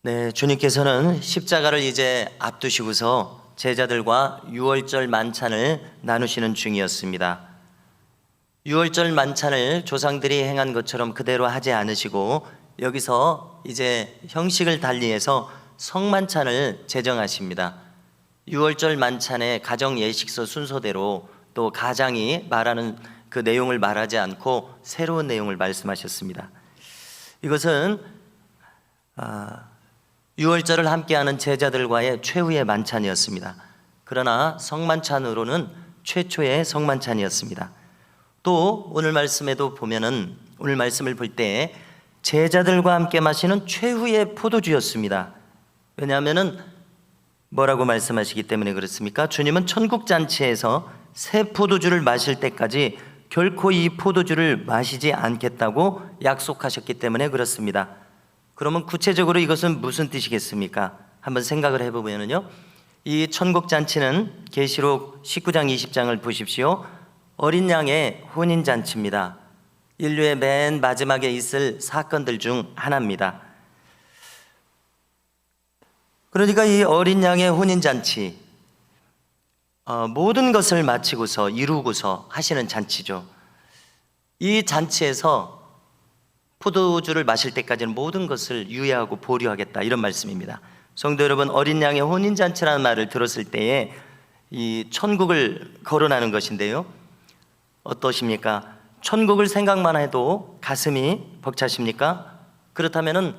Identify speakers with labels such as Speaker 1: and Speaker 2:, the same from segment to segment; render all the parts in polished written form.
Speaker 1: 네, 주님께서는 십자가를 이제 앞두시고서 제자들과 유월절 만찬을 나누시는 중이었습니다. 유월절 만찬을 조상들이 행한 것처럼 그대로 하지 않으시고 여기서 이제 형식을 달리해서 성만찬을 제정하십니다. 유월절 만찬의 가정 예식서 순서대로 또 가장이 말하는 그 내용을 말하지 않고 새로운 내용을 말씀하셨습니다. 이것은 유월절을 함께하는 제자들과의 최후의 만찬이었습니다. 그러나 성만찬으로는 최초의 성만찬이었습니다. 또 오늘 말씀에도 보면은 오늘 말씀을 볼 때 제자들과 함께 마시는 최후의 포도주였습니다. 왜냐하면은 뭐라고 말씀하시기 때문에 그렇습니까? 주님은 천국잔치에서 새 포도주를 마실 때까지 결코 이 포도주를 마시지 않겠다고 약속하셨기 때문에 그렇습니다. 그러면 구체적으로 이것은 무슨 뜻이겠습니까? 한번 생각을 해보면요, 이 천국잔치는 계시록 19장 20장을 보십시오. 어린 양의 혼인잔치입니다. 인류의 맨 마지막에 있을 사건들 중 하나입니다. 그러니까 이 어린 양의 혼인잔치, 모든 것을 마치고서 이루고서 하시는 잔치죠. 이 잔치에서 포도주를 마실 때까지는 모든 것을 유예하고 보류하겠다, 이런 말씀입니다. 성도 여러분, 어린 양의 혼인잔치라는 말을 들었을 때에 이 천국을 거론하는 것인데요, 어떠십니까? 천국을 생각만 해도 가슴이 벅차십니까? 그렇다면은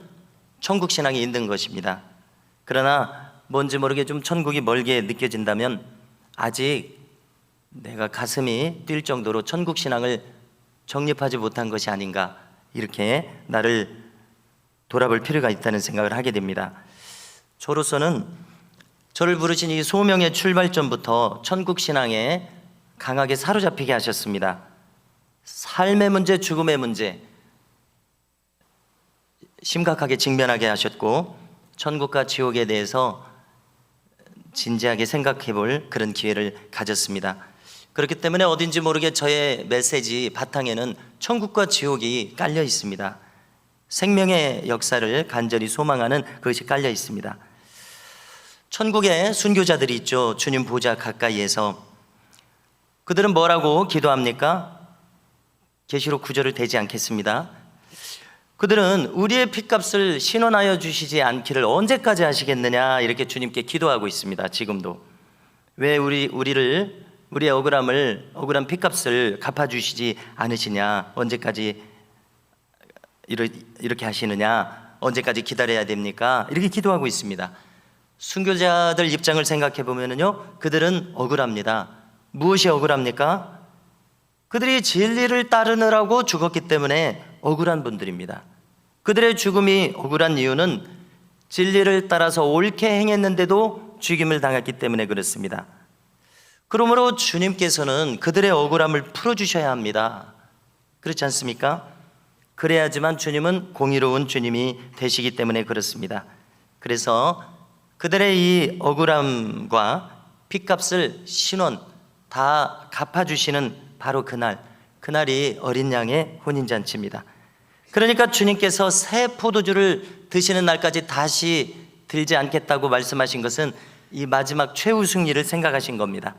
Speaker 1: 천국 신앙이 있는 것입니다. 그러나 뭔지 모르게 좀 천국이 멀게 느껴진다면 아직 내가 가슴이 뛸 정도로 천국 신앙을 정립하지 못한 것이 아닌가, 이렇게 나를 돌아볼 필요가 있다는 생각을 하게 됩니다. 저로서는 저를 부르신 이 소명의 출발점부터 천국 신앙에 강하게 사로잡히게 하셨습니다. 삶의 문제, 죽음의 문제 심각하게 직면하게 하셨고, 천국과 지옥에 대해서 진지하게 생각해 볼 그런 기회를 가졌습니다. 그렇기 때문에 어딘지 모르게 저의 메시지 바탕에는 천국과 지옥이 깔려 있습니다. 생명의 역사를 간절히 소망하는 그것이 깔려 있습니다. 천국에 순교자들이 있죠. 주님 보좌 가까이에서. 그들은 뭐라고 기도합니까? 계시록 9절을 대지 않겠습니다. 그들은 우리의 핏값을 신원하여 주시지 않기를 언제까지 하시겠느냐, 이렇게 주님께 기도하고 있습니다. 지금도. 왜 우리의 억울한 핏값을 갚아주시지 않으시냐, 언제까지 이렇게 하시느냐, 언제까지 기다려야 됩니까? 이렇게 기도하고 있습니다. 순교자들 입장을 생각해 보면요, 그들은 억울합니다. 무엇이 억울합니까? 그들이 진리를 따르느라고 죽었기 때문에 억울한 분들입니다. 그들의 죽음이 억울한 이유는 진리를 따라서 옳게 행했는데도 죽임을 당했기 때문에 그렇습니다. 그러므로 주님께서는 그들의 억울함을 풀어주셔야 합니다. 그렇지 않습니까? 그래야지만 주님은 공의로운 주님이 되시기 때문에 그렇습니다. 그래서 그들의 이 억울함과 핏값을 신원 다 갚아주시는 바로 그날이 어린 양의 혼인잔치입니다. 그러니까 주님께서 새 포도주를 드시는 날까지 다시 들지 않겠다고 말씀하신 것은 이 마지막 최후 승리를 생각하신 겁니다.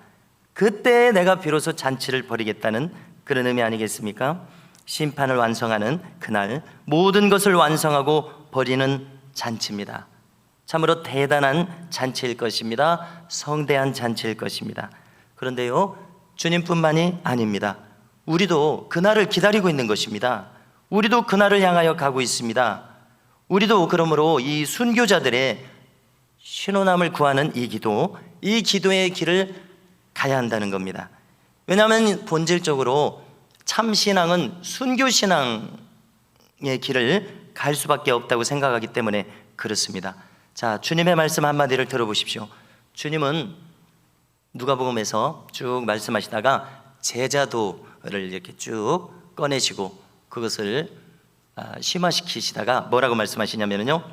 Speaker 1: 그때 내가 비로소 잔치를 벌이겠다는 그런 의미 아니겠습니까? 심판을 완성하는 그날, 모든 것을 완성하고 벌이는 잔치입니다. 참으로 대단한 잔치일 것입니다. 성대한 잔치일 것입니다. 그런데요, 주님뿐만이 아닙니다. 우리도 그날을 기다리고 있는 것입니다. 우리도 그날을 향하여 가고 있습니다. 우리도 그러므로 이 순교자들의 신원함을 구하는 이 기도의 길을 가야 한다는 겁니다. 왜냐하면 본질적으로 참신앙은 순교신앙의 길을 갈 수밖에 없다고 생각하기 때문에 그렇습니다. 자, 주님의 말씀 한마디를 들어보십시오. 주님은 누가복음에서 쭉 말씀하시다가 제자도를 이렇게 쭉 꺼내시고 그것을 심화시키시다가 뭐라고 말씀하시냐면요,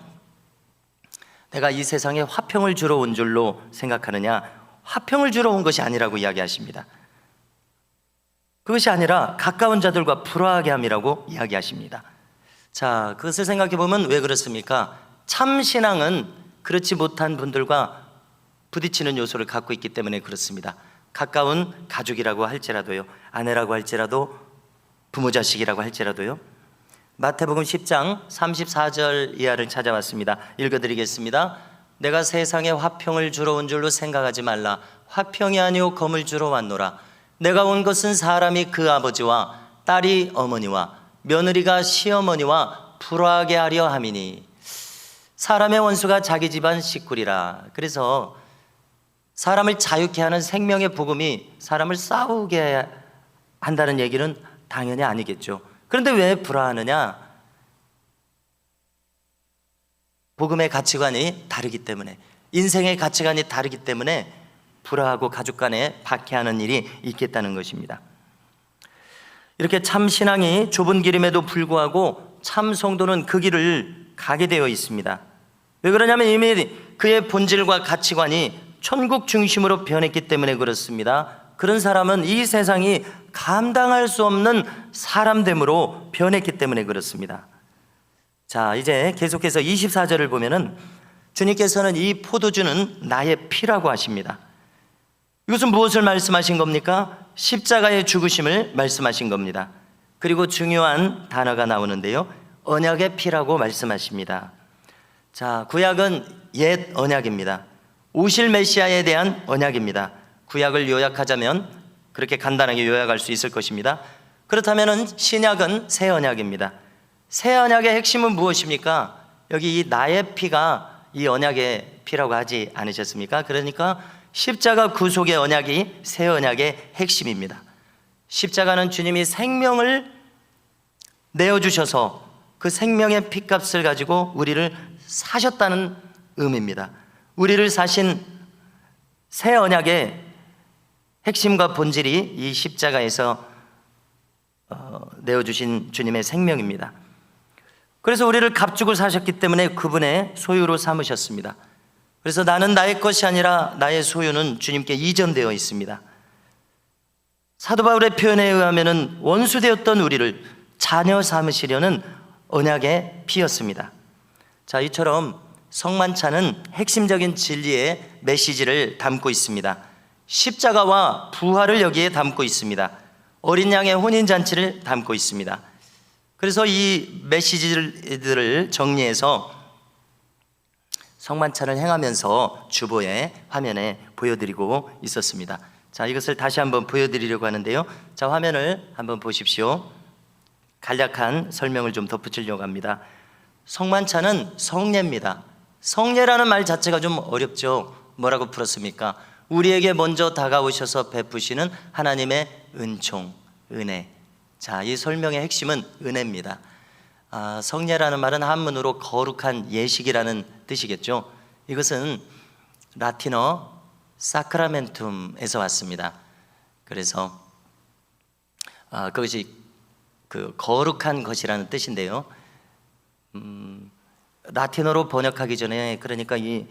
Speaker 1: 내가 이 세상에 화평을 주러 온 줄로 생각하느냐, 화평을 주러 온 것이 아니라고 이야기하십니다. 그것이 아니라 가까운 자들과 불화하게 함이라고 이야기하십니다. 자, 그것을 생각해 보면 왜 그렇습니까? 참 신앙은 그렇지 못한 분들과 부딪히는 요소를 갖고 있기 때문에 그렇습니다. 가까운 가족이라고 할지라도요, 아내라고 할지라도, 부모 자식이라고 할지라도요. 마태복음 10장 34절 이하를 찾아왔습니다. 읽어드리겠습니다. 내가 세상에 화평을 주러 온 줄로 생각하지 말라. 화평이 아니오 검을 주러 왔노라. 내가 온 것은 사람이 그 아버지와 딸이 어머니와 며느리가 시어머니와 불화하게 하려 함이니 사람의 원수가 자기 집안 식구리라. 그래서 사람을 자유케 하는 생명의 복음이 사람을 싸우게 한다는 얘기는 당연히 아니겠죠. 그런데 왜 불화하느냐? 복음의 가치관이 다르기 때문에, 인생의 가치관이 다르기 때문에 불화하고 가족 간에 박해하는 일이 있겠다는 것입니다. 이렇게 참 신앙이 좁은 길임에도 불구하고 참 성도는 그 길을 가게 되어 있습니다. 왜 그러냐면 이미 그의 본질과 가치관이 천국 중심으로 변했기 때문에 그렇습니다. 그런 사람은 이 세상이 감당할 수 없는 사람됨으로 변했기 때문에 그렇습니다. 자, 이제 계속해서 24절을 보면은 주님께서는 이 포도주는 나의 피라고 하십니다. 이것은 무엇을 말씀하신 겁니까? 십자가의 죽으심을 말씀하신 겁니다. 그리고 중요한 단어가 나오는데요, 언약의 피라고 말씀하십니다. 자, 구약은 옛 언약입니다. 오실 메시아에 대한 언약입니다. 구약을 요약하자면 그렇게 간단하게 요약할 수 있을 것입니다. 그렇다면 신약은 새 언약입니다. 새 언약의 핵심은 무엇입니까? 여기 이 나의 피가 이 언약의 피라고 하지 않으셨습니까? 그러니까 십자가 구속의 언약이 새 언약의 핵심입니다. 십자가는 주님이 생명을 내어주셔서 그 생명의 피값을 가지고 우리를 사셨다는 의미입니다. 우리를 사신 새 언약의 핵심과 본질이 이 십자가에서 내어주신 주님의 생명입니다. 그래서 우리를 값주고 사셨기 때문에 그분의 소유로 삼으셨습니다. 그래서 나는 나의 것이 아니라 나의 소유는 주님께 이전되어 있습니다. 사도 바울의 표현에 의하면 원수되었던 우리를 자녀 삼으시려는 언약의 피였습니다. 자, 이처럼 성만찬은 핵심적인 진리의 메시지를 담고 있습니다. 십자가와 부활을 여기에 담고 있습니다. 어린 양의 혼인잔치를 담고 있습니다. 그래서 이 메시지들을 정리해서 성만찬을 행하면서 주보에 화면에 보여드리고 있었습니다. 자, 이것을 다시 한번 보여드리려고 하는데요. 자, 화면을 한번 보십시오. 간략한 설명을 좀 덧붙이려고 합니다. 성만찬은 성례입니다. 성례라는 말 자체가 좀 어렵죠. 뭐라고 풀었습니까? 우리에게 먼저 다가오셔서 베푸시는 하나님의 은총, 은혜. 자, 이 설명의 핵심은 은혜입니다. 성례라는 말은 한문으로 거룩한 예식이라는 뜻이겠죠. 이것은 라틴어 사크라멘툼에서 왔습니다. 그래서 그것이 그 거룩한 것이라는 뜻인데요. 라틴어로 번역하기 전에, 그러니까 이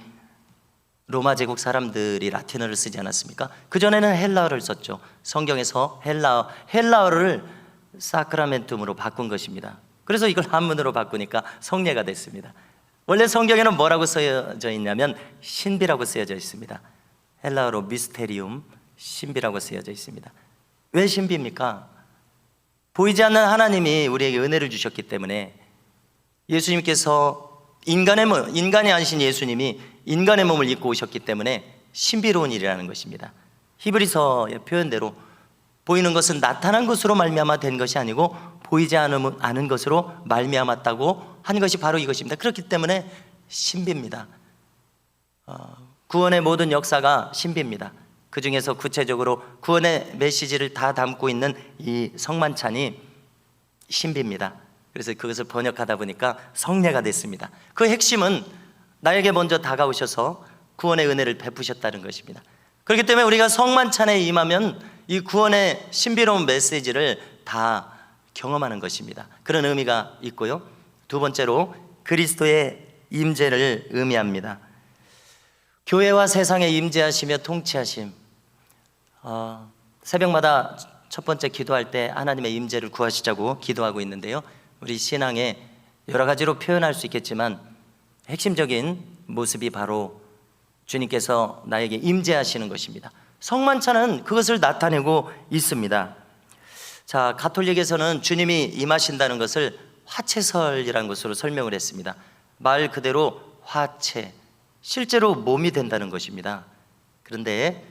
Speaker 1: 로마 제국 사람들이 라틴어를 쓰지 않았습니까? 그전에는 헬라어를 썼죠. 성경에서 헬라어를 사크라멘툼으로 바꾼 것입니다. 그래서 이걸 한문으로 바꾸니까 성례가 됐습니다. 원래 성경에는 뭐라고 쓰여져 있냐면 신비라고 쓰여져 있습니다. 헬라어로 미스테리움, 신비라고 쓰여져 있습니다. 왜 신비입니까? 보이지 않는 하나님이 우리에게 은혜를 주셨기 때문에, 예수님께서 인간이 아니신 예수님이 인간의 몸을 입고 오셨기 때문에 신비로운 일이라는 것입니다. 히브리서의 표현대로 보이는 것은 나타난 것으로 말미암아 된 것이 아니고 보이지 않은 것으로 말미암았다고 한 것이 바로 이것입니다. 그렇기 때문에 신비입니다. 구원의 모든 역사가 신비입니다. 그 중에서 구체적으로 구원의 메시지를 다 담고 있는 이 성만찬이 신비입니다. 그래서 그것을 번역하다 보니까 성례가 됐습니다. 그 핵심은 나에게 먼저 다가오셔서 구원의 은혜를 베푸셨다는 것입니다. 그렇기 때문에 우리가 성만찬에 임하면 이 구원의 신비로운 메시지를 다 경험하는 것입니다. 그런 의미가 있고요. 두 번째로 그리스도의 임재를 의미합니다. 교회와 세상에 임재하시며 통치하심. 새벽마다 첫 번째 기도할 때 하나님의 임재를 구하시자고 기도하고 있는데요. 우리 신앙에 여러 가지로 표현할 수 있겠지만 핵심적인 모습이 바로 주님께서 나에게 임재하시는 것입니다. 성만찬은 그것을 나타내고 있습니다. 자, 가톨릭에서는 주님이 임하신다는 것을 화채설이라는 것으로 설명을 했습니다. 말 그대로 화채, 실제로 몸이 된다는 것입니다. 그런데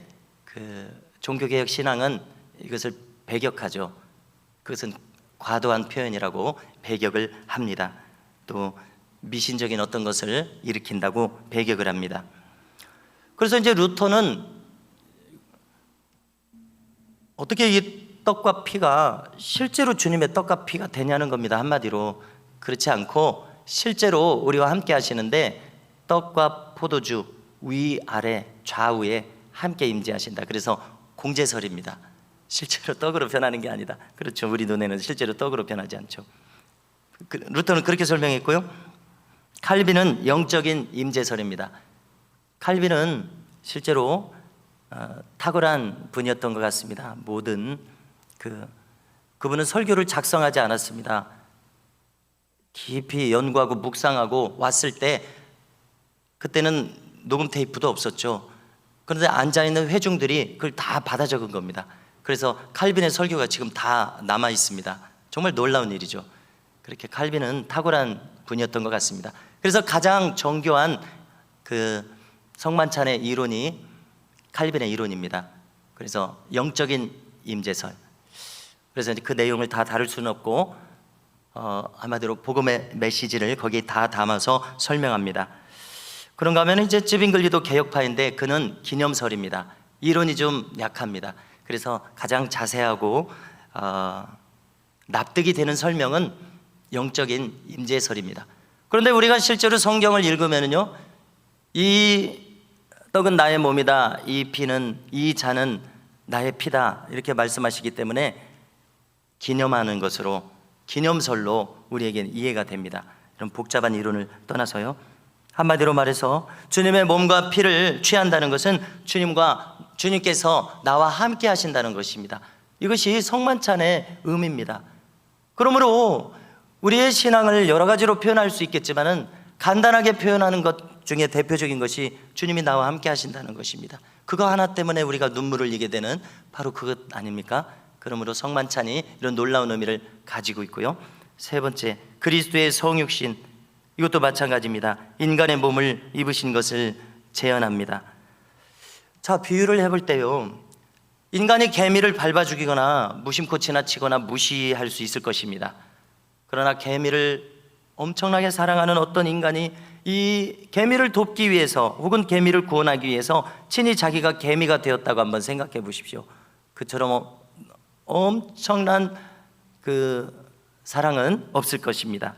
Speaker 1: 종교개혁 신앙은 이것을 배격하죠. 그것은 과도한 표현이라고 배격을 합니다. 또 미신적인 어떤 것을 일으킨다고 배격을 합니다. 그래서 이제 루터는 어떻게 이 떡과 피가 실제로 주님의 떡과 피가 되냐는 겁니다. 한마디로 그렇지 않고 실제로 우리와 함께 하시는데 떡과 포도주 위아래 좌우에 함께 임재하신다. 그래서 공제설입니다. 실제로 떡으로 변하는 게 아니다. 그렇죠. 우리 눈에는 실제로 떡으로 변하지 않죠. 루터는 그렇게 설명했고요. 칼빈은 영적인 임재설입니다. 칼빈은 실제로 탁월한 분이었던 것 같습니다. 모든 그분은 설교를 작성하지 않았습니다. 깊이 연구하고 묵상하고 왔을 때 그때는 녹음 테이프도 없었죠. 그런데 앉아있는 회중들이 그걸 다 받아 적은 겁니다. 그래서 칼빈의 설교가 지금 다 남아 있습니다. 정말 놀라운 일이죠. 그렇게 칼빈은 탁월한 분이었던 것 같습니다. 그래서 가장 정교한 성만찬의 이론이 칼빈의 이론입니다. 그래서 영적인 임재설. 그래서 그 내용을 다 다룰 수는 없고 한마디로 복음의 메시지를 거기에 다 담아서 설명합니다. 그런가 하면 이제 쯔빙글리도 개혁파인데 그는 기념설입니다. 이론이 좀 약합니다. 그래서 가장 자세하고 납득이 되는 설명은 영적인 임재설입니다. 그런데 우리가 실제로 성경을 읽으면요, 이 떡은 나의 몸이다, 이 잔은 나의 피다 이렇게 말씀하시기 때문에 기념하는 것으로, 기념설로 우리에게는 이해가 됩니다. 이런 복잡한 이론을 떠나서요, 한마디로 말해서 주님의 몸과 피를 취한다는 것은 주님께서 나와 함께 하신다는 것입니다. 이것이 성만찬의 의미입니다. 그러므로 우리의 신앙을 여러 가지로 표현할 수 있겠지만은 간단하게 표현하는 것 중에 대표적인 것이 주님이 나와 함께 하신다는 것입니다. 그거 하나 때문에 우리가 눈물을 흘리게 되는 바로 그것 아닙니까? 그러므로 성만찬이 이런 놀라운 의미를 가지고 있고요. 세 번째, 그리스도의 성육신, 이것도 마찬가지입니다. 인간의 몸을 입으신 것을 재현합니다. 자, 비유를 해볼 때요, 인간이 개미를 밟아 죽이거나 무심코 지나치거나 무시할 수 있을 것입니다. 그러나 개미를 엄청나게 사랑하는 어떤 인간이 이 개미를 돕기 위해서 혹은 개미를 구원하기 위해서 친히 자기가 개미가 되었다고 한번 생각해 보십시오. 그처럼 엄청난 사랑은 없을 것입니다.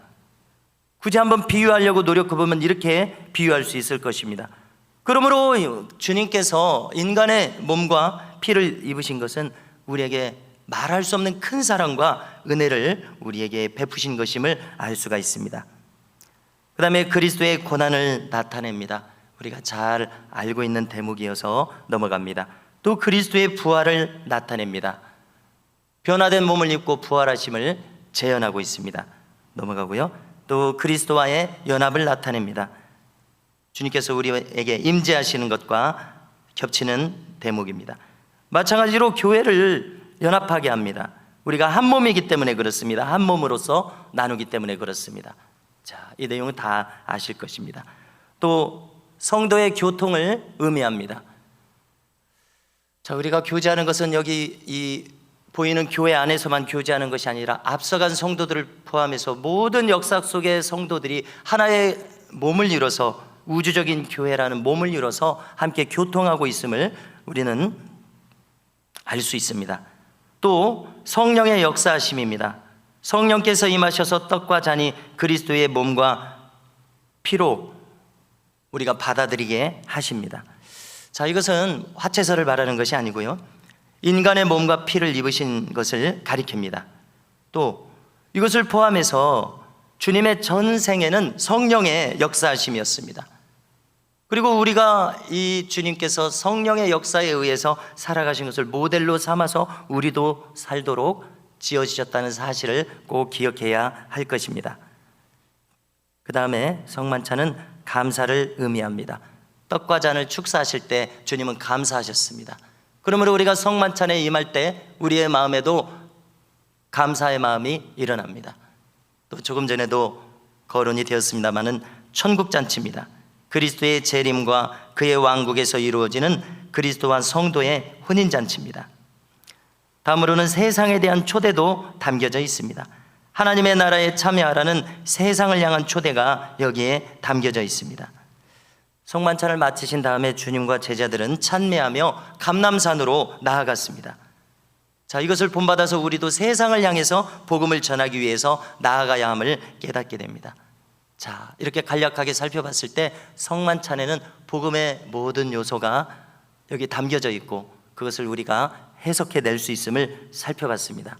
Speaker 1: 굳이 한번 비유하려고 노력해보면 이렇게 비유할 수 있을 것입니다. 그러므로 주님께서 인간의 몸과 피를 입으신 것은 우리에게 말할 수 없는 큰 사랑과 은혜를 우리에게 베푸신 것임을 알 수가 있습니다. 그 다음에 그리스도의 고난을 나타냅니다. 우리가 잘 알고 있는 대목이어서 넘어갑니다. 또 그리스도의 부활을 나타냅니다. 변화된 몸을 입고 부활하심을 재현하고 있습니다. 넘어가고요. 또 그리스도와의 연합을 나타냅니다. 주님께서 우리에게 임재하시는 것과 겹치는 대목입니다. 마찬가지로 교회를 연합하게 합니다. 우리가 한 몸이기 때문에 그렇습니다. 한 몸으로서 나누기 때문에 그렇습니다. 자, 이 내용은 다 아실 것입니다. 또 성도의 교통을 의미합니다. 자, 우리가 교제하는 것은 여기 이 보이는 교회 안에서만 교제하는 것이 아니라 앞서간 성도들을 포함해서 모든 역사 속의 성도들이 하나의 몸을 이뤄서 우주적인 교회라는 몸을 이뤄서 함께 교통하고 있음을 우리는 알 수 있습니다. 또 성령의 역사하심입니다. 성령께서 임하셔서 떡과 잔이 그리스도의 몸과 피로 우리가 받아들이게 하십니다. 자, 이것은 화채설을 말하는 것이 아니고요, 인간의 몸과 피를 입으신 것을 가리킵니다. 또 이것을 포함해서 주님의 전생에는 성령의 역사하심이었습니다. 그리고 우리가 이 주님께서 성령의 역사에 의해서 살아가신 것을 모델로 삼아서 우리도 살도록 지어지셨다는 사실을 꼭 기억해야 할 것입니다. 그 다음에 성만찬은 감사를 의미합니다. 떡과 잔을 축사하실 때 주님은 감사하셨습니다. 그러므로 우리가 성만찬에 임할 때 우리의 마음에도 감사의 마음이 일어납니다. 또 조금 전에도 거론이 되었습니다마는 천국잔치입니다. 그리스도의 재림과 그의 왕국에서 이루어지는 그리스도와 성도의 혼인잔치입니다. 다음으로는 세상에 대한 초대도 담겨져 있습니다. 하나님의 나라에 참여하라는 세상을 향한 초대가 여기에 담겨져 있습니다. 성만찬을 마치신 다음에 주님과 제자들은 찬미하며 감람산으로 나아갔습니다. 자, 이것을 본받아서 우리도 세상을 향해서 복음을 전하기 위해서 나아가야 함을 깨닫게 됩니다. 자, 이렇게 간략하게 살펴봤을 때 성만찬에는 복음의 모든 요소가 여기 담겨져 있고 그것을 우리가 해석해낼 수 있음을 살펴봤습니다.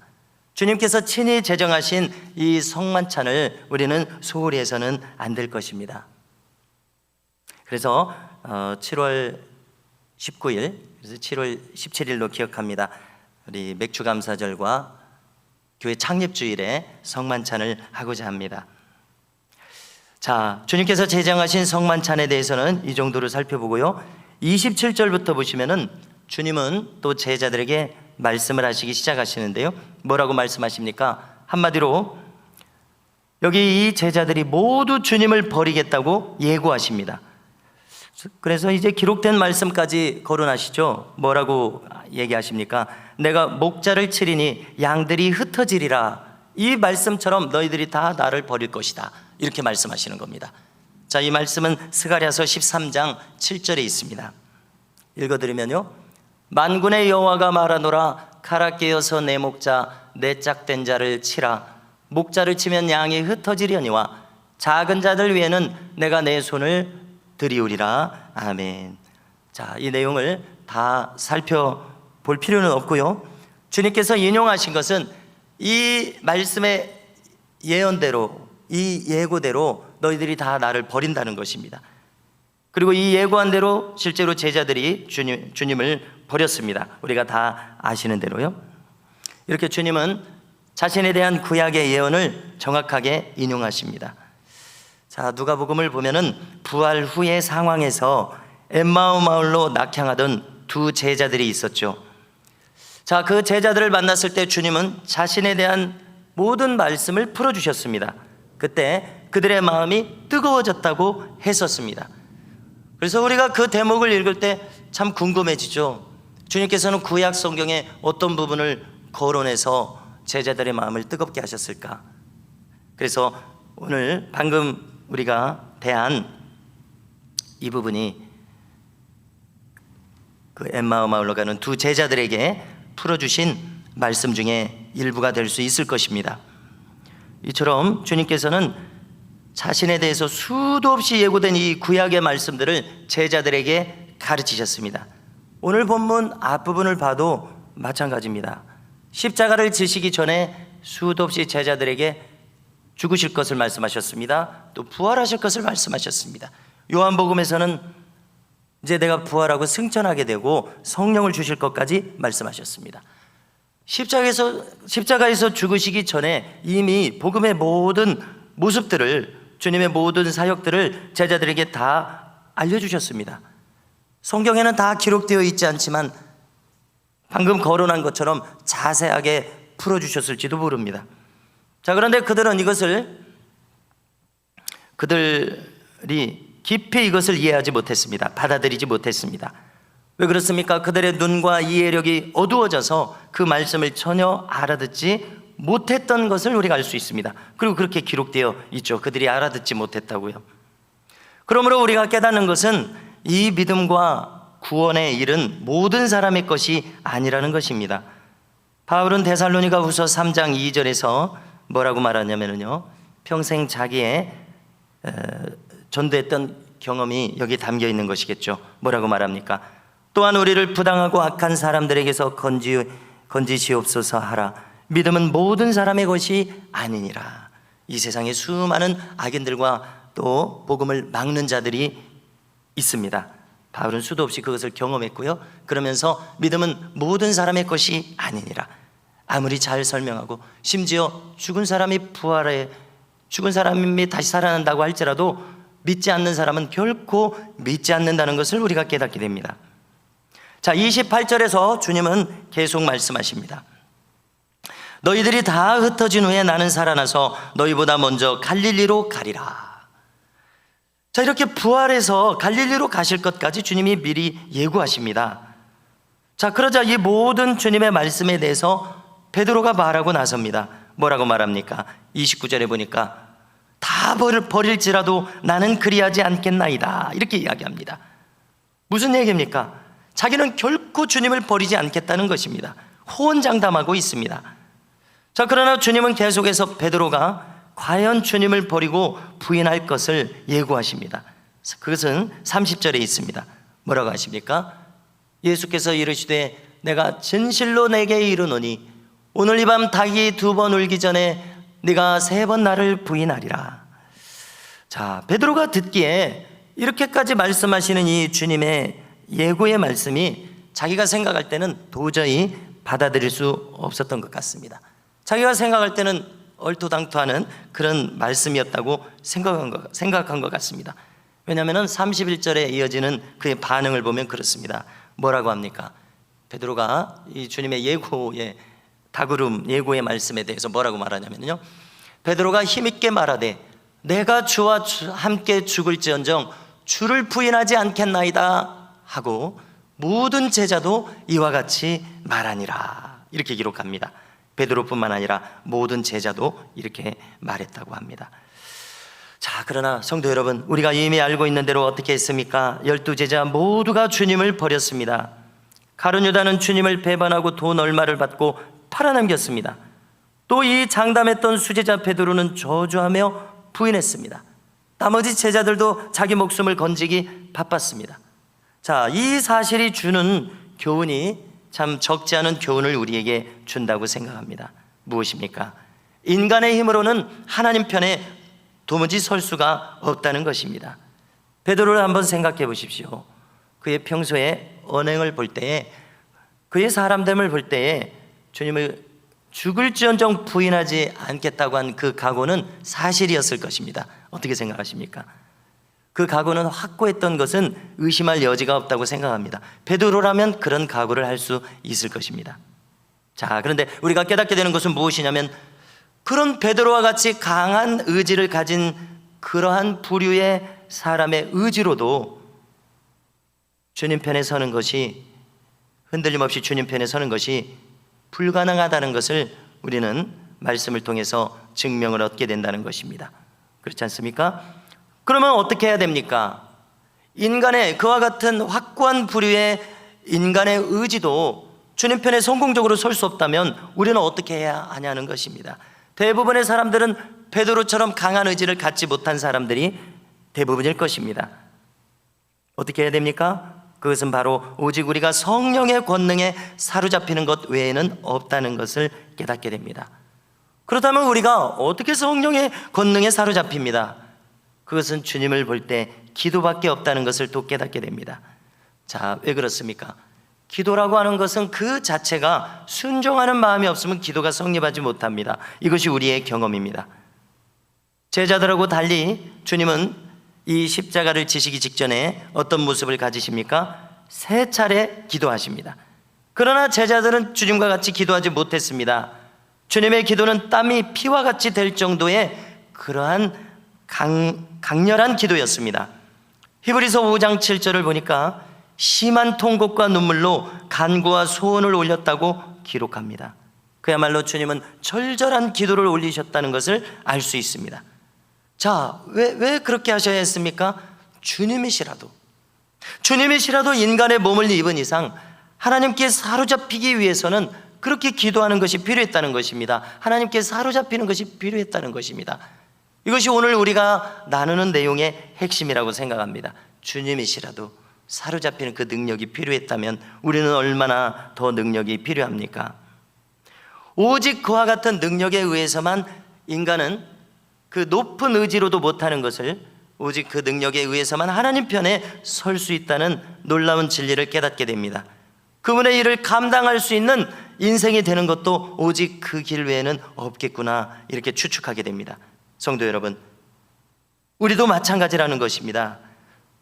Speaker 1: 주님께서 친히 제정하신 이 성만찬을 우리는 소홀히 해서는 안 될 것입니다. 그래서 7월 19일, 그래서 7월 17일로 기억합니다. 우리 맥주감사절과 교회 창립주일에 성만찬을 하고자 합니다. 자, 주님께서 제정하신 성만찬에 대해서는 이 정도로 살펴보고요. 27절부터 보시면은 주님은 또 제자들에게 말씀을 하시기 시작하시는데요. 뭐라고 말씀하십니까? 한마디로 여기 이 제자들이 모두 주님을 버리겠다고 예고하십니다. 그래서 이제 기록된 말씀까지 거론하시죠. 뭐라고 얘기하십니까? 내가 목자를 치리니 양들이 흩어지리라. 이 말씀처럼 너희들이 다 나를 버릴 것이다. 이렇게 말씀하시는 겁니다. 자, 이 말씀은 스가랴서 13장 7절에 있습니다. 읽어드리면요. 만군의 여호와가 말하노라. 칼아 깨어서 내 목자 내 짝된 자를 치라. 목자를 치면 양이 흩어지려니와 작은 자들 위에는 내가 내 손을 들이우리라. 아멘. 자, 이 내용을 다 살펴볼 필요는 없고요. 주님께서 인용하신 것은 이 말씀의 예언대로, 이 예고대로 너희들이 다 나를 버린다는 것입니다. 그리고 이 예고한 대로 실제로 제자들이 주님을 버렸습니다. 우리가 다 아시는 대로요. 이렇게 주님은 자신에 대한 구약의 예언을 정확하게 인용하십니다. 자, 누가복음을 보면은 부활 후의 상황에서 엠마오 마을로 낙향하던 두 제자들이 있었죠. 자, 그 제자들을 만났을 때 주님은 자신에 대한 모든 말씀을 풀어주셨습니다. 그때 그들의 마음이 뜨거워졌다고 했었습니다. 그래서 우리가 그 대목을 읽을 때 참 궁금해지죠. 주님께서는 구약 성경의 어떤 부분을 거론해서 제자들의 마음을 뜨겁게 하셨을까? 그래서 오늘 방금 우리가 대한 이 부분이 그 엠마오 마을로 가는 두 제자들에게 풀어주신 말씀 중에 일부가 될 수 있을 것입니다. 이처럼 주님께서는 자신에 대해서 수도 없이 예고된 이 구약의 말씀들을 제자들에게 가르치셨습니다. 오늘 본문 앞부분을 봐도 마찬가지입니다. 십자가를 지시기 전에 수도 없이 제자들에게 죽으실 것을 말씀하셨습니다. 또 부활하실 것을 말씀하셨습니다. 요한복음에서는 이제 내가 부활하고 승천하게 되고 성령을 주실 것까지 말씀하셨습니다. 십자가에서 죽으시기 전에 이미 복음의 모든 모습들을, 주님의 모든 사역들을 제자들에게 다 알려주셨습니다. 성경에는 다 기록되어 있지 않지만 방금 거론한 것처럼 자세하게 풀어주셨을지도 모릅니다. 자, 그런데 그들은 그들이 깊이 이것을 이해하지 못했습니다. 받아들이지 못했습니다. 왜 그렇습니까? 그들의 눈과 이해력이 어두워져서 그 말씀을 전혀 알아듣지 못했던 것을 우리가 알 수 있습니다. 그리고 그렇게 기록되어 있죠. 그들이 알아듣지 못했다고요. 그러므로 우리가 깨닫는 것은 이 믿음과 구원의 일은 모든 사람의 것이 아니라는 것입니다. 바울은 데살로니가 후서 3장 2절에서 뭐라고 말하냐면요, 평생 자기의 전도했던 경험이 여기 담겨 있는 것이겠죠. 뭐라고 말합니까? 또한 우리를 부당하고 악한 사람들에게서 건지시옵소서 하라. 믿음은 모든 사람의 것이 아니니라. 이 세상에 수많은 악인들과 또 복음을 막는 자들이 있습니다. 바울은 수도 없이 그것을 경험했고요. 그러면서 믿음은 모든 사람의 것이 아니니라. 아무리 잘 설명하고 심지어 죽은 사람이 다시 살아난다고 할지라도 믿지 않는 사람은 결코 믿지 않는다는 것을 우리가 깨닫게 됩니다. 자, 28절에서 주님은 계속 말씀하십니다. 너희들이 다 흩어진 후에 나는 살아나서 너희보다 먼저 갈릴리로 가리라. 자, 이렇게 부활해서 갈릴리로 가실 것까지 주님이 미리 예고하십니다. 자, 그러자 이 모든 주님의 말씀에 대해서 베드로가 말하고 나섭니다. 뭐라고 말합니까? 29절에 보니까 다 버릴지라도 나는 그리하지 않겠나이다, 이렇게 이야기합니다. 무슨 얘기입니까? 자기는 결코 주님을 버리지 않겠다는 것입니다. 호언장담하고 있습니다. 자, 그러나 주님은 계속해서 베드로가 과연 주님을 버리고 부인할 것을 예고하십니다. 그것은 30절에 있습니다. 뭐라고 하십니까? 예수께서 이르시되 내가 진실로 내게 이르노니 오늘 이 밤 닭이 2번 울기 전에 네가 3번 나를 부인하리라. 자, 베드로가 듣기에 이렇게까지 말씀하시는 이 주님의 예고의 말씀이 자기가 생각할 때는 도저히 받아들일 수 없었던 것 같습니다. 자기가 생각할 때는 얼토당토하는 그런 말씀이었다고 생각한 것 같습니다. 왜냐하면 31절에 이어지는 그의 반응을 보면 그렇습니다. 뭐라고 합니까? 베드로가 이 주님의 예고의 다그름 예고의 말씀에 대해서 뭐라고 말하냐면요, 베드로가 힘있게 말하되 내가 주와 함께 죽을지언정 주를 부인하지 않겠나이다 하고 모든 제자도 이와 같이 말하니라, 이렇게 기록합니다. 베드로뿐만 아니라 모든 제자도 이렇게 말했다고 합니다. 자, 그러나 성도 여러분, 우리가 이미 알고 있는 대로 어떻게 했습니까? 12제자 모두가 주님을 버렸습니다. 가룟 유다는 주님을 배반하고 돈 얼마를 받고 팔아넘겼습니다. 또 이 장담했던 수제자 베드로는 저주하며 부인했습니다. 나머지 제자들도 자기 목숨을 건지기 바빴습니다. 자, 이 사실이 주는 교훈이 참 적지 않은 교훈을 우리에게 준다고 생각합니다. 무엇입니까? 인간의 힘으로는 하나님 편에 도무지 설 수가 없다는 것입니다. 베드로를 한번 생각해 보십시오. 그의 평소에 언행을 볼 때에, 그의 사람됨을 볼 때에 주님을 죽을지언정 부인하지 않겠다고 한 그 각오는 사실이었을 것입니다. 어떻게 생각하십니까? 그 각오는 확고했던 것은 의심할 여지가 없다고 생각합니다. 베드로라면 그런 각오를 할 수 있을 것입니다. 자, 그런데 우리가 깨닫게 되는 것은 무엇이냐면, 그런 베드로와 같이 강한 의지를 가진 그러한 부류의 사람의 의지로도 주님 편에 서는 것이, 흔들림 없이 주님 편에 서는 것이 불가능하다는 것을 우리는 말씀을 통해서 증명을 얻게 된다는 것입니다. 그렇지 않습니까? 그러면 어떻게 해야 됩니까? 인간의 그와 같은 확고한 부류의 인간의 의지도 주님 편에 성공적으로 설 수 없다면 우리는 어떻게 해야 하냐는 것입니다. 대부분의 사람들은 베드로처럼 강한 의지를 갖지 못한 사람들이 대부분일 것입니다. 어떻게 해야 됩니까? 그것은 바로 오직 우리가 성령의 권능에 사로잡히는 것 외에는 없다는 것을 깨닫게 됩니다. 그렇다면 우리가 어떻게 성령의 권능에 사로잡힙니다? 그것은 주님을 볼 때 기도밖에 없다는 것을 또 깨닫게 됩니다. 자, 왜 그렇습니까? 기도라고 하는 것은 그 자체가 순종하는 마음이 없으면 기도가 성립하지 못합니다. 이것이 우리의 경험입니다. 제자들하고 달리 주님은 이 십자가를 지시기 직전에 어떤 모습을 가지십니까? 3차례 기도하십니다. 그러나 제자들은 주님과 같이 기도하지 못했습니다. 주님의 기도는 땀이 피와 같이 될 정도의 그러한 강렬한 기도였습니다. 히브리서 5장 7절을 보니까 심한 통곡과 눈물로 간구와 소원을 올렸다고 기록합니다. 그야말로 주님은 절절한 기도를 올리셨다는 것을 알 수 있습니다. 자, 왜 그렇게 하셔야 했습니까? 주님이시라도 인간의 몸을 입은 이상 하나님께 사로잡히기 위해서는 그렇게 기도하는 것이 필요했다는 것입니다. 하나님께 사로잡히는 것이 필요했다는 것입니다. 이것이 오늘 우리가 나누는 내용의 핵심이라고 생각합니다. 주님이시라도 사로잡히는 그 능력이 필요했다면 우리는 얼마나 더 능력이 필요합니까? 오직 그와 같은 능력에 의해서만 인간은 그 높은 의지로도 못하는 것을, 오직 그 능력에 의해서만 하나님 편에 설 수 있다는 놀라운 진리를 깨닫게 됩니다. 그분의 일을 감당할 수 있는 인생이 되는 것도 오직 그 길 외에는 없겠구나, 이렇게 추측하게 됩니다. 성도 여러분, 우리도 마찬가지라는 것입니다.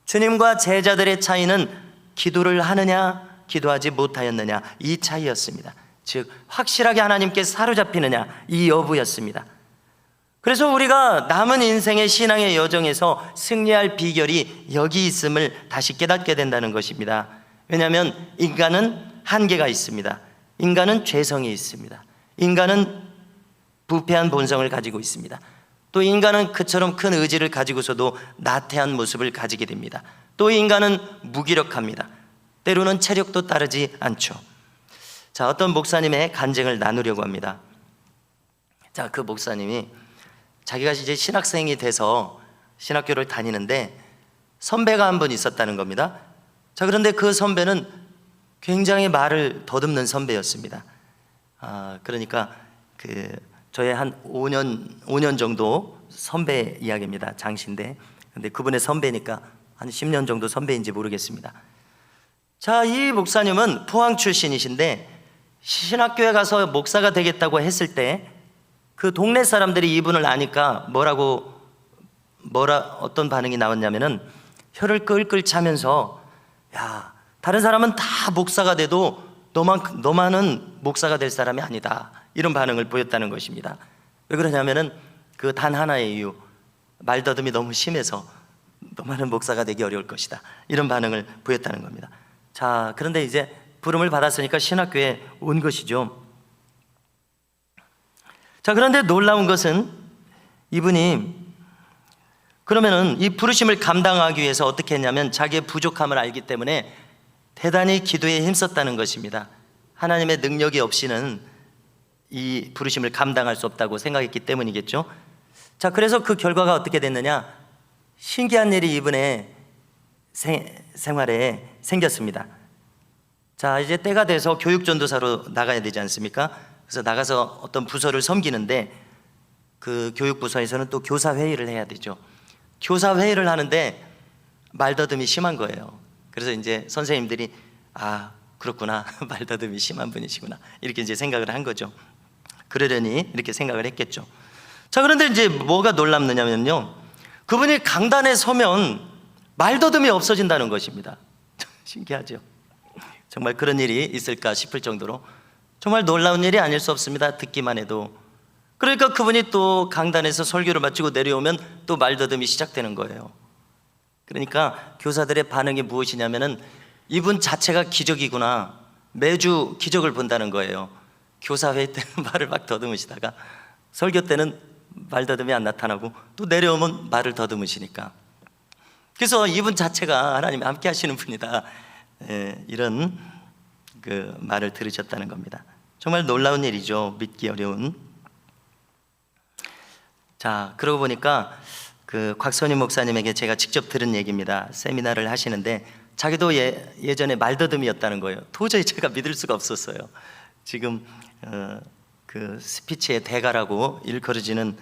Speaker 1: 주님과 제자들의 차이는 기도를 하느냐 기도하지 못하였느냐 이 차이였습니다. 즉 확실하게 하나님께 사로잡히느냐 이 여부였습니다. 그래서 우리가 남은 인생의 신앙의 여정에서 승리할 비결이 여기 있음을 다시 깨닫게 된다는 것입니다. 왜냐하면 인간은 한계가 있습니다. 인간은 죄성이 있습니다. 인간은 부패한 본성을 가지고 있습니다. 또 인간은 그처럼 큰 의지를 가지고서도 나태한 모습을 가지게 됩니다. 또 인간은 무기력합니다. 때로는 체력도 따르지 않죠. 자, 어떤 목사님의 간증을 나누려고 합니다. 자, 그 목사님이 자기가 이제 신학생이 돼서 신학교를 다니는데 선배가 한 분 있었다는 겁니다. 자, 그런데 그 선배는 굉장히 말을 더듬는 선배였습니다. 그러니까 저의 한 5년 정도 선배 이야기입니다. 장신데. 근데 그분의 선배니까 한 10년 정도 선배인지 모르겠습니다. 자, 이 목사님은 포항 출신이신데 신학교에 가서 목사가 되겠다고 했을 때 그 동네 사람들이 이분을 아니까 어떤 반응이 나왔냐면은 혀를 끌끌 차면서 야, 다른 사람은 다 목사가 돼도 너만은 목사가 될 사람이 아니다. 이런 반응을 보였다는 것입니다. 왜 그러냐면은 그 단 하나의 이유, 말더듬이 너무 심해서 너만은 목사가 되기 어려울 것이다. 이런 반응을 보였다는 겁니다. 자, 그런데 이제 부름을 받았으니까 신학교에 온 것이죠. 자, 그런데 놀라운 것은 이분이 그러면은 이 부르심을 감당하기 위해서 어떻게 했냐면 자기의 부족함을 알기 때문에 대단히 기도에 힘썼다는 것입니다. 하나님의 능력이 없이는 이 부르심을 감당할 수 없다고 생각했기 때문이겠죠. 자, 그래서 그 결과가 어떻게 됐느냐? 신기한 일이 이분의 생활에 생겼습니다. 자, 이제 때가 돼서 교육전도사로 나가야 되지 않습니까? 그래서 나가서 어떤 부서를 섬기는데 그 교육부서에서는 또 교사회의를 해야 되죠. 교사회의를 하는데 말더듬이 심한 거예요. 그래서 이제 선생님들이 그렇구나, 말더듬이 심한 분이시구나, 이렇게 이제 생각을 한 거죠. 그러려니 이렇게 생각을 했겠죠. 자, 그런데 이제 뭐가 놀랍느냐면요, 그분이 강단에 서면 말더듬이 없어진다는 것입니다. 신기하죠. 정말 그런 일이 있을까 싶을 정도로 정말 놀라운 일이 아닐 수 없습니다. 듣기만 해도. 그러니까 그분이 또 강단에서 설교를 마치고 내려오면 또 말더듬이 시작되는 거예요. 그러니까 교사들의 반응이 무엇이냐면은 이분 자체가 기적이구나, 매주 기적을 본다는 거예요. 교사회의 때는 말을 막 더듬으시다가 설교 때는 말더듬이 안 나타나고 또 내려오면 말을 더듬으시니까, 그래서 이분 자체가 하나님이 함께 하시는 분이다, 이런 그 말을 들으셨다는 겁니다. 정말 놀라운 일이죠. 믿기 어려운. 자, 그러고 보니까 그 곽선임 목사님에게 제가 직접 들은 얘기입니다. 세미나를 하시는데 자기도 예전에 말더듬이었다는 거예요. 도저히 제가 믿을 수가 없었어요. 지금 그 스피치의 대가라고 일컬어지는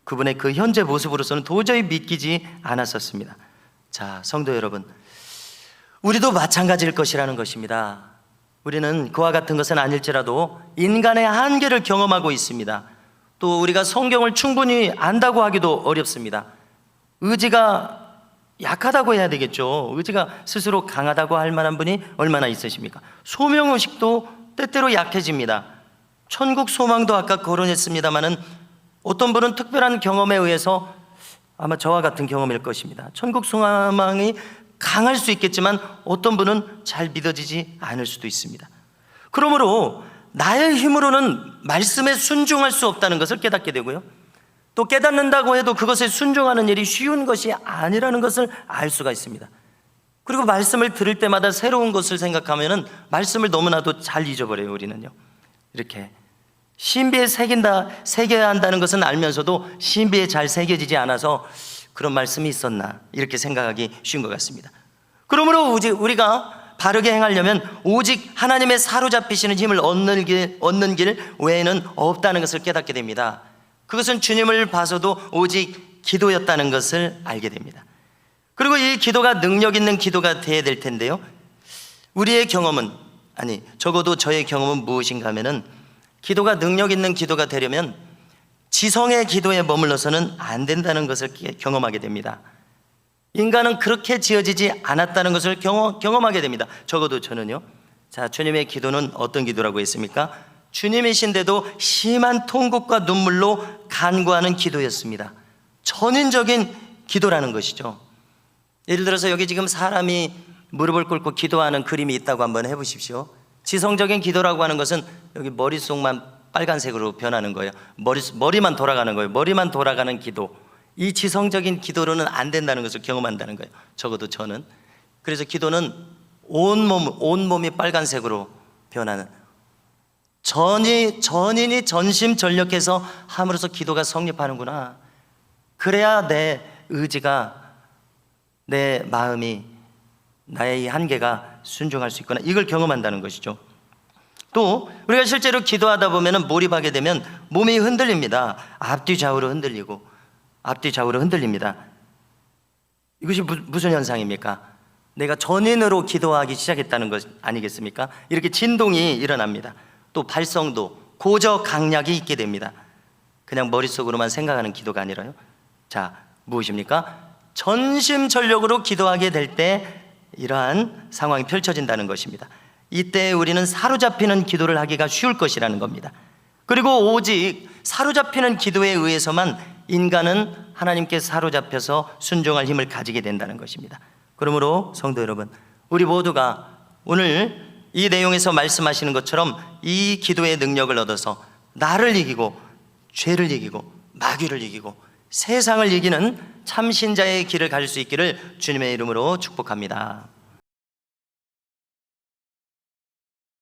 Speaker 1: 그분의 그 현재 모습으로서는 도저히 믿기지 않았었습니다. 자, 성도 여러분, 우리도 마찬가지일 것이라는 것입니다. 우리는 그와 같은 것은 아닐지라도 인간의 한계를 경험하고 있습니다. 또 우리가 성경을 충분히 안다고 하기도 어렵습니다. 의지가 약하다고 해야 되겠죠. 의지가 스스로 강하다고 할 만한 분이 얼마나 있으십니까? 소명의식도 때때로 약해집니다. 천국 소망도 아까 거론했습니다마는 어떤 분은 특별한 경험에 의해서, 아마 저와 같은 경험일 것입니다, 천국 소망이 강할 수 있겠지만 어떤 분은 잘 믿어지지 않을 수도 있습니다. 그러므로 나의 힘으로는 말씀에 순종할 수 없다는 것을 깨닫게 되고요, 또 깨닫는다고 해도 그것에 순종하는 일이 쉬운 것이 아니라는 것을 알 수가 있습니다. 그리고 말씀을 들을 때마다 새로운 것을 생각하면은 말씀을 너무나도 잘 잊어버려요. 우리는요, 이렇게 신비에 새겨야 한다는 것은 알면서도 신비에 잘 새겨지지 않아서 그런 말씀이 있었나, 이렇게 생각하기 쉬운 것 같습니다. 그러므로 우리가 바르게 행하려면 오직 하나님의 사로잡히시는 힘을 얻는 길 외에는 없다는 것을 깨닫게 됩니다. 그것은 주님을 봐서도 오직 기도였다는 것을 알게 됩니다. 그리고 이 기도가 능력 있는 기도가 되어야 될 텐데요, 우리의 경험은, 적어도 저의 경험은 무엇인가 하면은, 기도가 능력 있는 기도가 되려면 지성의 기도에 머물러서는 안 된다는 것을 경험하게 됩니다. 인간은 그렇게 지어지지 않았다는 것을 경험하게 됩니다. 적어도 저는요. 자, 주님의 기도는 어떤 기도라고 했습니까? 주님이신데도 심한 통곡과 눈물로 간구하는 기도였습니다. 전인적인 기도라는 것이죠. 예를 들어서 여기 지금 사람이 무릎을 꿇고 기도하는 그림이 있다고 한번 해보십시오. 지성적인 기도라고 하는 것은 여기 머릿속만 빨간색으로 변하는 거예요. 머리만 돌아가는 거예요. 머리만 돌아가는 기도. 이 지성적인 기도로는 안 된다는 것을 경험한다는 거예요. 적어도 저는. 그래서 기도는 온몸이 빨간색으로 변하는, 전인이 전심전력해서 함으로써 기도가 성립하는구나. 그래야 내 의지가, 내 마음이, 나의 이 한계가 순종할 수 있구나. 이걸 경험한다는 것이죠. 또 우리가 실제로 기도하다 보면 몰입하게 되면 몸이 흔들립니다. 앞뒤 좌우로 흔들립니다. 이것이 무슨 현상입니까? 내가 전인으로 기도하기 시작했다는 것 아니겠습니까? 이렇게 진동이 일어납니다. 또 발성도, 고저 강약이 있게 됩니다. 그냥 머릿속으로만 생각하는 기도가 아니라요. 자, 무엇입니까? 전심전력으로 기도하게 될 때 이러한 상황이 펼쳐진다는 것입니다. 이때 우리는 사로잡히는 기도를 하기가 쉬울 것이라는 겁니다. 그리고 오직 사로잡히는 기도에 의해서만 인간은 하나님께 사로잡혀서 순종할 힘을 가지게 된다는 것입니다. 그러므로 성도 여러분, 우리 모두가 오늘 이 내용에서 말씀하시는 것처럼 이 기도의 능력을 얻어서 나를 이기고 죄를 이기고 마귀를 이기고 세상을 이기는 참신자의 길을 갈 수 있기를 주님의 이름으로 축복합니다.